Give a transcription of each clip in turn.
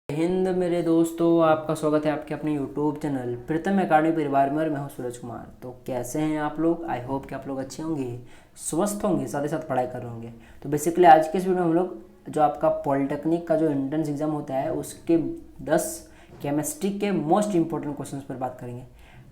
हिंद मेरे दोस्तों, आपका स्वागत है आपके अपने YouTube चैनल प्रीतम एकेडमी परिवार में। और मैं हूं सूरज कुमार। तो कैसे हैं आप लोग? आई होप कि आप लोग अच्छे होंगे, स्वस्थ होंगे, साथ ही साथ पढ़ाई कर रहे होंगे। तो बेसिकली आज के इस वीडियो में हम लोग जो आपका पॉलिटेक्निक का जो एंट्रेंस एग्जाम होता है उसके 10 केमिस्ट्री के मोस्ट इंपॉर्टेंट क्वेश्चन पर बात करेंगे।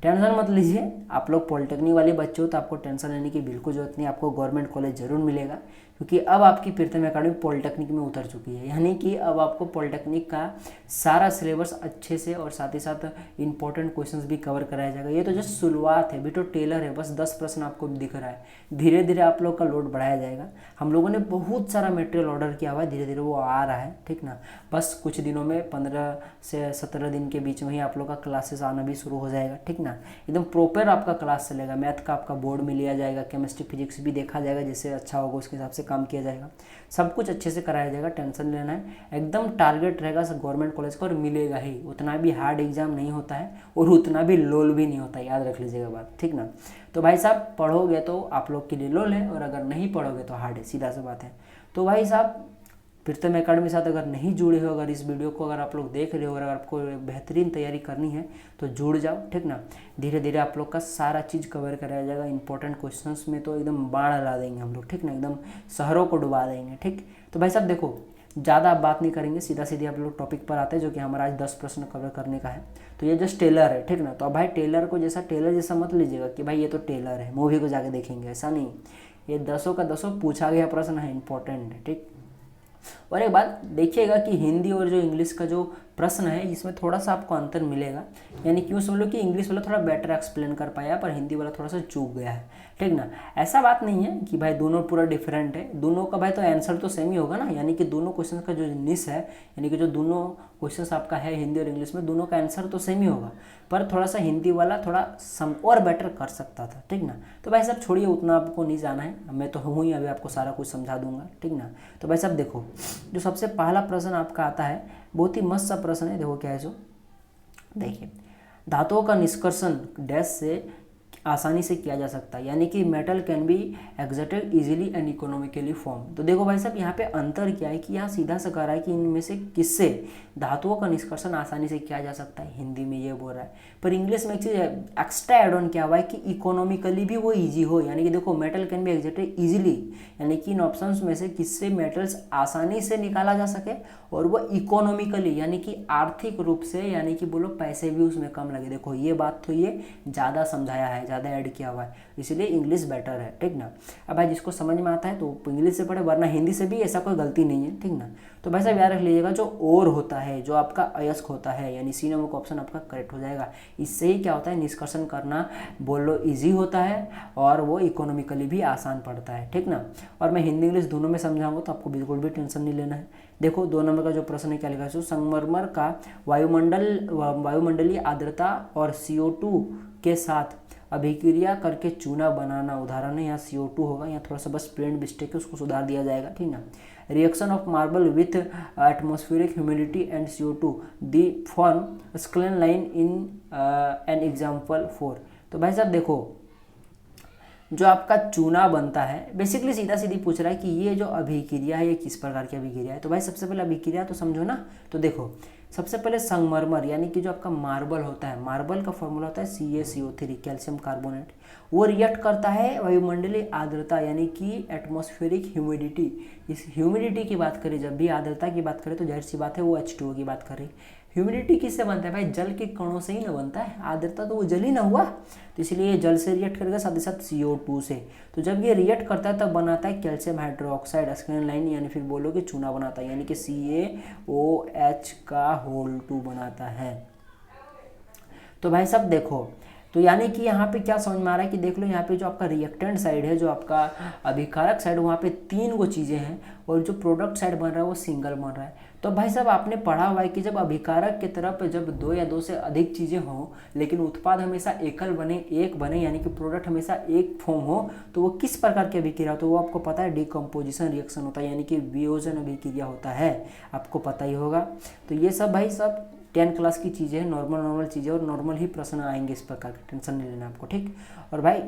टेंशन मत लीजिए, आप लोग पॉलिटेक्निक वाले बच्चे हो तो आपको टेंशन लेने की बिल्कुल जरूरत नहीं। आपको गवर्नमेंट कॉलेज जरूर मिलेगा, क्योंकि अब आपकी प्रीतम एकेडमी पॉलिटेक्निक में उतर चुकी है। यानी कि अब आपको पॉलिटेक्निक का सारा सिलेबस अच्छे से और साथ ही साथ इंपॉर्टेंट क्वेश्चंस भी कवर कराया जाएगा। ये तो जस्ट शुरुआत है, बेटो टेलर है, बस 10 प्रश्न आपको दिख रहा है। धीरे धीरे आप लोग का लोड बढ़ाया जाएगा। हम लोगों ने बहुत सारा मटेरियल ऑर्डर किया हुआ है, धीरे धीरे वो आ रहा है, ठीक ना। बस कुछ दिनों में 15 से 17 दिन के बीच में ही आप लोग का क्लासेस आना भी शुरू हो जाएगा, ठीक ना। एकदम प्रॉपर आपका क्लास चलेगा। मैथ का आपका बोर्ड में लिया जाएगा, केमिस्ट्री फिजिक्स भी देखा जाएगा, जिससे अच्छा होगा उसके हिसाब से काम किया जाएगा। सब कुछ अच्छे से कराया जाएगा, टेंशन लेना है एकदम। टारगेट रहेगा गवर्नमेंट कॉलेज का और मिलेगा ही। उतना भी हार्ड एग्जाम नहीं होता है और उतना भी लोल भी नहीं होता है, याद रख लीजिएगा बात, ठीक ना। तो भाई साहब पढ़ोगे तो आप लोग के लिए लोल है, और अगर नहीं पढ़ोगे तो हार्ड है, सीधा सा बात है। तो भाई साहब प्रीतम एकेडमी साथ अगर नहीं जुड़े हो, अगर इस वीडियो को अगर आप लोग देख रहे हो और अगर आपको बेहतरीन तैयारी करनी है तो जुड़ जाओ, ठीक ना। धीरे धीरे आप लोग का सारा चीज़ कवर कराया जाएगा। इंपॉर्टेंट क्वेश्चंस में तो एकदम बाढ़ ला देंगे हम लोग, ठीक ना, एकदम शहरों को डुबा देंगे, ठीक। तो भाई साहब देखो, ज़्यादा आप बात नहीं करेंगे, सीधा सीधे आप लोग टॉपिक पर आते हैं, जो कि हमारा आज 10 प्रश्न कवर करने का है। तो ये जस्ट टेलर है, ठीक ना। तो अब भाई टेलर को जैसा टेलर जैसा मत लीजिएगा कि भाई ये तो टेलर है, मूवी को जाके देखेंगे, ऐसा नहीं। ये 10 का 10 पूछा गया प्रश्न है, इंपॉर्टेंट है, ठीक। और एक बात देखिएगा कि हिंदी और जो इंग्लिश का जो प्रश्न है इसमें थोड़ा सा आपको अंतर मिलेगा। यानी क्यों समझ लो कि इंग्लिश वाला थोड़ा बेटर एक्सप्लेन कर पाया, पर हिंदी वाला थोड़ा सा चूक गया है, ठीक ना। ऐसा बात नहीं है कि भाई दोनों पूरा डिफरेंट है, दोनों का भाई तो आंसर तो सेम ही होगा ना। यानी कि दोनों क्वेश्चन का जो निश है, यानी कि जो दोनों क्वेश्चंस आपका है हिंदी और इंग्लिश में, दोनों का आंसर तो सेम ही होगा, पर थोड़ा सा हिंदी वाला थोड़ा सम और बेटर कर सकता था, ठीक ना। तो भाई साहब छोड़िए, उतना आपको नहीं जाना है, मैं तो हूँ ही, अभी आपको सारा कुछ समझा दूंगा, ठीक ना। तो भाई साहब देखो, जो सबसे पहला प्रश्न आपका आता है, बहुत ही मस्त सा प्रश्न है। देखो क्या है सो, देखिए, धातुओं का निष्कर्षण डैश से आसानी से किया जा सकता है। यानी कि metal can be extracted easily and economically form. तो देखो भाई साहब यहाँ पे अंतर क्या है कि यहाँ सीधा सा कह रहा है कि इनमें से किससे धातुओं का निष्कर्षण आसानी से किया जा सकता है, हिंदी में ये बोल रहा है। पर इंग्लिश में एक चीज़ एक्स्ट्रा एड ऑन क्या हुआ है कि इकोनॉमिकली भी वो ईजी हो। यानी कि देखो, metal can be extracted easily, यानी कि इन ऑप्शंस में से किससे मेटल्स आसानी से निकाला जा सके, और वो इकोनॉमिकली यानी कि आर्थिक रूप से, यानी कि बोलो पैसे भी उसमें कम लगे। देखो ये बात तो ये ज़्यादा समझाया है, ज़्यादा ऐड किया हुआ है, इसलिए इंग्लिश बेटर है, ठीक ना। अब भाई जिसको समझ में आता है तो इंग्लिश से पढ़े, वरना हिंदी से भी ऐसा कोई गलती नहीं है, ठीक ना। तो भाई साहब याद रख लीजिएगा, जो और होता है, जो आपका अयस्क होता है, यानी सी नंबर का ऑप्शन आपका करेक्ट हो जाएगा। इससे ही क्या होता है, निष्कर्षण करना बोलो ईजी होता है और वो इकोनॉमिकली भी आसान पड़ता है, ठीक ना। और मैं हिंदी इंग्लिश दोनों में समझाऊंगा, तो आपको बिल्कुल भी टेंशन नहीं लेना है। देखो 2 नंबर का जो प्रश्न है क्या लिखा है, संगमरमर का वायुमंडलीय आर्द्रता और CO2 के साथ अभिक्रिया करके चूना बनाना उदाहरण है। यहाँ CO2 होगा, यहाँ थोड़ा सा बस प्रिंट मिस्टेक है, उसको सुधार दिया जाएगा, ठीक ना। Reaction of marble with atmospheric humidity and CO2 the form scale line in an example 4। तो भाई साहब देखो, जो आपका चूना बनता है, बेसिकली सीधा सीधी पूछ रहा है कि ये जो अभिक्रिया है ये किस प्रकार की अभिक्रिया है। तो भाई सबसे पहले अभिक्रिया तो समझो ना। तो देखो सबसे पहले संगमरमर, यानी कि जो आपका मार्बल होता है, मार्बल का फॉर्मूला होता है CaCO3, कैल्शियम कार्बोनेट। वो रिएक्ट करता है वायुमंडलीय आर्द्रता, यानी कि एटमॉस्फेरिक ह्यूमिडिटी। इस ह्यूमिडिटी की बात करें, जब भी आर्द्रता की बात करें तो जाहिर सी बात है वो H2O की बात करें। ह्यूमिडिटी किससे बनता है भाई? जल के कणों से ही ना बनता है। आर्द्रता तो वो जल ही ना हुआ, तो इसलिए जल से रिएक्ट करेगा, साथ ही साथ CO2 से। तो जब ये रिएक्ट करता है तब बनाता है कैल्शियम हाइड्रोक्साइड स्क्लेन लाइन, यानी फिर बोलो कि चूना बनाता है, यानी कि CaOH का होल 2 बनाता है। तो भाई साहब देखो, तो यानी कि यहाँ पे क्या समझ में आ रहा है कि देख लो, यहाँ पे जो आपका रिएक्टेंट साइड है, जो आपका अभिकारक साइड, वहाँ पे 3 गो चीज़ें हैं, और जो प्रोडक्ट साइड बन रहा है वो सिंगल बन रहा है। तो भाई साहब आपने पढ़ा हुआ है कि जब अभिकारक की तरफ जब 2 या 2 से अधिक चीज़ें हों, लेकिन उत्पाद हमेशा एकल बने, एक बने, यानी कि प्रोडक्ट हमेशा एक फॉर्म हो, तो वो किस प्रकार की अभिक्रिया होता है? तो वो आपको पता है डिकम्पोजिशन रिएक्शन होता है, यानी कि वियोजन अभिक्रिया होता है, आपको पता ही होगा। तो ये सब भाई सब 10 क्लास की चीज़ें हैं, नॉर्मल चीज़ें, और नॉर्मल ही प्रश्न आएंगे इस प्रकार के, टेंशन नहीं लेना आपको, ठीक। और भाई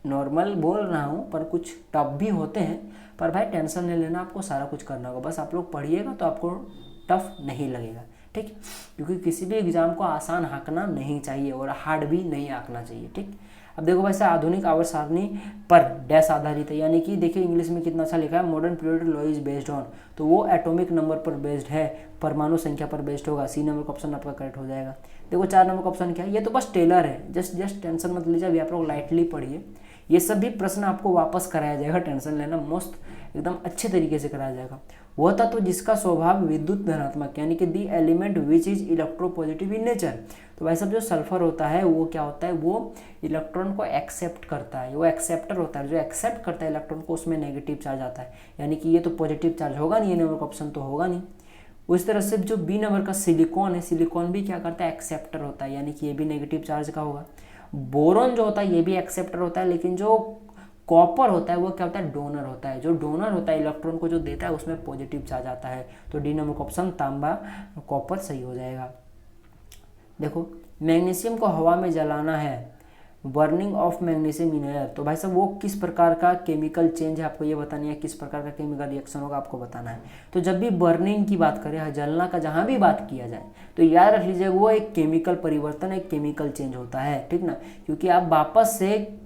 नॉर्मल बोल रहा हूँ, पर कुछ टफ भी होते हैं, पर भाई टेंशन नहीं लेना, आपको सारा कुछ करना होगा। बस आप लोग पढ़िएगा तो आपको टफ नहीं लगेगा, ठीक, क्योंकि किसी भी एग्जाम को आसान आंकना नहीं चाहिए और हार्ड भी नहीं आंकना चाहिए। ठीक, अब देखो भाई साहब, आधुनिक आवर्त सारणी पर डैश आधारित है, यानी कि देखिए इंग्लिश में कितना अच्छा लिखा है, modern period law is based on, तो वो एटॉमिक नंबर पर बेस्ड है, परमाणु संख्या पर बेस्ड होगा। सी नंबर का ऑप्शन आपका करेक्ट हो जाएगा। देखो 4 नंबर का ऑप्शन क्या है, ये तो बस टेलर है, जस्ट टेंशन मत लीजिए, अभी आप लोग लाइटली पढ़िए, ये सब भी प्रश्न आपको वापस कराया जाएगा, टेंशन लेना मस्त एकदम अच्छे तरीके से कराया जाएगा। वह तत्व जिसका स्वभाव विद्युत धनात्मक, यानी कि the element which is electropositive in nature, तो भाई साहब जो सल्फर होता है वो क्या होता है, वो इलेक्ट्रॉन को एक्सेप्ट करता है, वो एक्सेप्टर होता है, जो एक्सेप्ट करता है इलेक्ट्रॉन को उसमें नेगेटिव चार्ज आता है, यानी कि ये तो पॉजिटिव चार्ज होगा नहीं, ये नंबर का ऑप्शन तो होगा नहीं। उस तरह से जो बी नंबर का सिलिकॉन है, सिलिकॉन भी क्या करता है, एक्सेप्टर होता है, यानी कि ये भी नेगेटिव चार्ज का होगा। बोरॉन जो होता है ये भी एक्सेप्टर होता है, लेकिन जो कॉपर होता है वो क्या होता है, डोनर होता है, जो डोनर होता है इलेक्ट्रॉन को जो देता है उसमें पॉजिटिव चार्ज आता है, तो डी नंबर का ऑप्शन तांबा कॉपर सही हो जाएगा। देखो मैग्नीशियम को हवा में जलाना है, burning of magnesium in air, तो भाई साहब वो किस प्रकार का केमिकल चेंज है आपको ये बतानी है, किस प्रकार का केमिकल रिएक्शन होगा आपको बताना है। तो जब भी बर्निंग की बात करें, जलना का जहाँ भी बात किया जाए, तो याद रख लीजिएगा वो एक केमिकल परिवर्तन, एक केमिकल चेंज होता है, ठीक ना, क्योंकि आप वापस से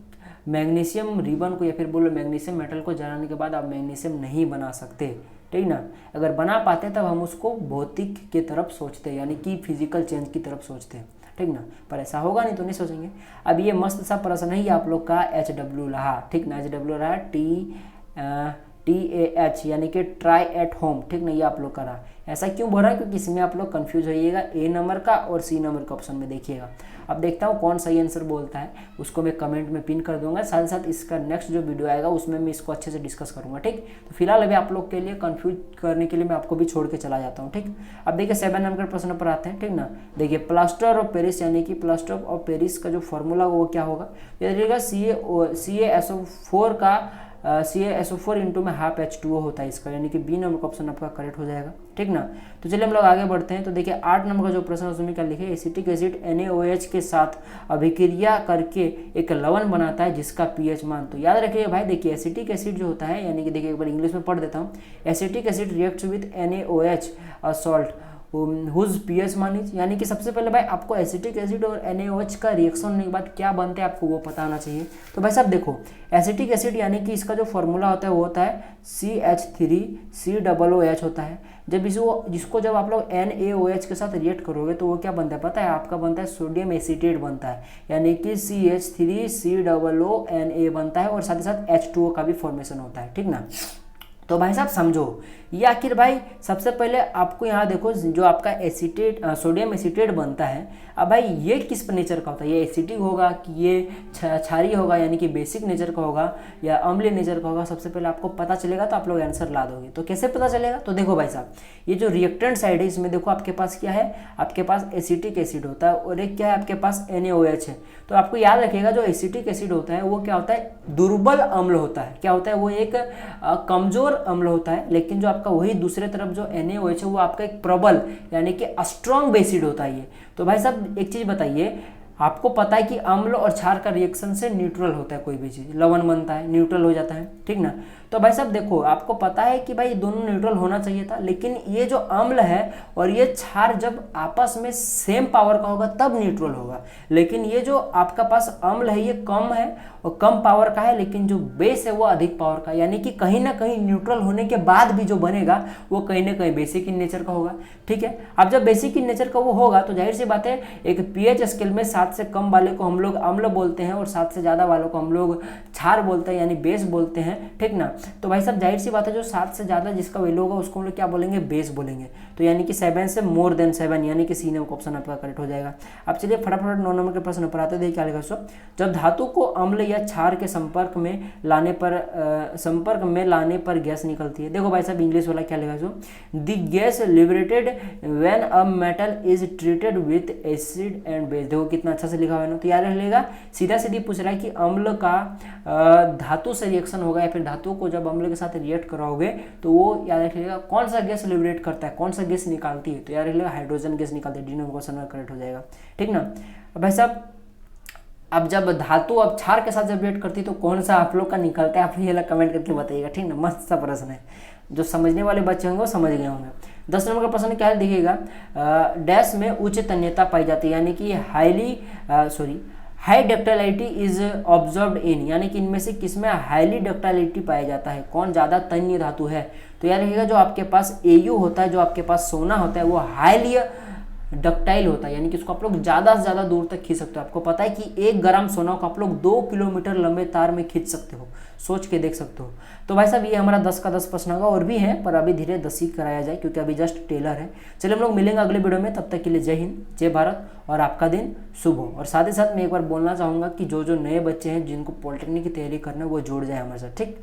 मैग्नीशियम रिबन को या फिर बोलो मैग्नीशियम मेटल को जलाने के बाद आप मैग्नीशियम नहीं बना सकते, ठीक ना, अगर बना पाते तब हम उसको भौतिक की तरफ सोचते, यानी कि फिजिकल चेंज की तरफ सोचते, ठीक ना, पर ऐसा होगा नहीं तो नहीं सोचेंगे। अब ये मस्त सा प्रश्न है, ये आप लोग का HW रहा, ठीक ना, HW रहा TAH, यानी कि ट्राई एट होम, ठीक ना, ये आप लोग का रहा। ऐसा क्यों बोल रहा है, क्योंकि इसमें आप लोग कंफ्यूज होइएगा ए नंबर का और सी नंबर का ऑप्शन में देखिएगा। अब देखता हूँ कौन सही आंसर बोलता है, उसको मैं कमेंट में पिन कर दूंगा, साथ ही साथ इसका नेक्स्ट जो वीडियो आएगा उसमें मैं इसको अच्छे से डिस्कस करूंगा, ठीक। तो फिलहाल अभी आप लोग के लिए कंफ्यूज करने के लिए मैं आपको भी छोड़ के चला जाता हूँ, ठीक। अब देखिए 7 नंबर के प्रश्न पर आते हैं, ठीक ना। देखिए प्लास्टर ऑफ पेरिस, यानी कि प्लास्टर ऑफ पेरिस का जो फॉर्मूला वो क्या होगा, ये देखिएगा CaSO4 का CaSO4 इंटू में हाफ H2O होता है इसका, यानी कि बी नंबर का ऑप्शन आपका करेक्ट हो जाएगा, ठीक ना। तो चलिए हम लोग आगे बढ़ते हैं। तो देखिए 8 नंबर का जो प्रश्न है उसमें क्या लिखे, एसिटिक एसिड NaOH के साथ अभिक्रिया करके एक लवण बनाता है जिसका pH मान, तो याद रखिए भाई, देखिए एसिटिक एसिड जो होता है, यानी कि देखिए एक बार इंग्लिश में पढ़ देता हूँ, acetic acid reacts with NaOH salt whose pH मान इज, यानी कि सबसे पहले भाई आपको एसिटिक एसिड और NaOH का रिएक्शन होने के बाद क्या बनते हैं आपको वो पता होना चाहिए। तो भाई साहब देखो एसिटिक एसिड यानी कि इसका जो फॉर्मूला होता है वो होता है CH3COOH होता है। जब जिसको जब आप लोग NaOH के साथ रिएक्ट करोगे तो वो क्या बनता है पता है, आपका बनता है सोडियम एसीटेट बनता है, यानी कि CH3COONA बनता है और साथ ही साथ H2O का भी फॉर्मेशन होता है, ठीक ना। तो भाई साहब समझो ये आखिर भाई सबसे पहले आपको यहाँ देखो जो आपका एसीटेट सोडियम एसीटेट बनता है, अब भाई ये किस नेचर का होता है, ये एसिडिक होगा कि ये क्षारीय होगा, यानी कि बेसिक नेचर का होगा या अम्लीय नेचर का होगा, सबसे पहले आपको पता चलेगा तो आप लोग आंसर ला दोगे। तो कैसे पता चलेगा, तो देखो भाई साहब ये जो रिएक्टेंट साइड है इसमें देखो आपके पास क्या है, आपके पास एसिटिक एसिड होता है और एक क्या है आपके पास NaOH है। तो आपको याद रखिएगा जो एसिटिक एसिड होता है वो क्या होता है, दुर्बल अम्ल होता है, क्या होता है वो एक कमजोर अम्ल होता है, लेकिन जो आपका वही दूसरे तरफ जो NaOH है वो आपका एक प्रबल यानी कि स्ट्रॉन्ग बेसिड होता है ये। तो भाई साहब एक चीज बताइए, आपको पता है कि अम्ल और क्षार का रिएक्शन से न्यूट्रल होता है, कोई भी चीज लवण बनता है न्यूट्रल हो जाता है, ठीक ना। तो भाई साहब देखो आपको पता है कि भाई दोनों न्यूट्रल होना चाहिए था, लेकिन ये जो अम्ल है और ये क्षार जब आपस में सेम पावर का होगा तब न्यूट्रल होगा, लेकिन ये जो आपका पास अम्ल है ये कम है और कम पावर का है, लेकिन जो बेस है वो अधिक पावर का, यानी कि कहीं ना कहीं न्यूट्रल होने के बाद भी जो बनेगा वो कहीं ना कहीं बेसिक इन नेचर का होगा, ठीक है। अब जब बेसिक इन नेचर का वो होगा तो जाहिर सी बात है एक pH स्केल में 7 से कम वाले को हम लोग अम्ल बोलते हैं और 7 से ज़्यादा वालों को हम लोग क्षार बोलते हैं यानी बेस बोलते हैं, ठीक ना। तो भाई साहब जाहिर सी बात है जो 7 से ज़्यादा जिसका वैल्यू होगा उसको हम लोग क्या बोलेंगे, बेस बोलेंगे। तो यानी कि 7 से मोर देन 7 यानी कि सी नंबर का ऑप्शन आपका करेक्ट हो जाएगा। अब चलिए फटाफट 9 नंबर के प्रश्न पर आते हैं, क्या लिखा सो, जब धातु को अम्ल या क्षार के संपर्क में लाने पर गैस निकलती है। देखो भाई साहब इंग्लिश वाला क्या लिखा so, the gas liberated when a metal is treated with acid and base. देखो कितना अच्छा से लिखा हुआ है ना। तो याद रखिएगा सीधा सीधी पूछ रहा है कि अम्ल का धातु से रिएक्शन होगा या फिर धातु को जब अम्ल के साथ रिएक्ट कराओगे तो वो याद रखिएगा कौन सा गैस लिबरेट करता है, कौन सा गैस निकालती है, तो याद रखिएगा हाइड्रोजन गैस निकालती है। डी नंबर क्वेश्चन करेक्ट हो जाएगा, ठीक ना। भाई साहब अब जब धातु अब क्षार के साथ जब रिएक्ट करती है तो कौन सा आप लोग का निकलता है, आप ये कमेंट करके बताइएगा, ठीक ना। मस्त सा प्रश्न है, जो समझने वाले बच्चे होंगे वो समझ गए होंगे। 10 नंबर का प्रश्न क्या है देखिएगा, डैश में उच्च तन्यता पाई जाती है, यानी कि हाई डक्टाइलिटी इज ऑब्जर्व्ड इन, यानी कि इनमें से किसमें हाईली डक्टाइलिटी पाया जाता है, कौन ज़्यादा तन्य धातु है। तो याद रखिएगा जो आपके पास एयू होता है, जो आपके पास सोना होता है, वो हाईली डक्टाइल होता है, यानी कि उसको आप लोग ज़्यादा से ज़्यादा दूर तक खींच सकते हो। आपको पता है कि 1 ग्राम सोना को आप लोग 2 किलोमीटर लंबे तार में खींच सकते हो, सोच के देख सकते हो। तो भाई साहब ये हमारा 10 का 10 प्रश्न होगा, और भी है पर अभी धीरे 10 ही कराया जाए क्योंकि अभी जस्ट टेलर है। चलिए हम लोग मिलेंगे अगले वीडियो में, तब तक के लिए जय हिंद, जय भारत, और आपका दिन शुभ हो। और साथ ही साथ मैं एक बार बोलना चाहूँगा कि जो जो नए बच्चे हैं जिनको पॉलिटेक्निक की तैयारी करना है वो जुड़ जाए हमारे साथ, ठीक।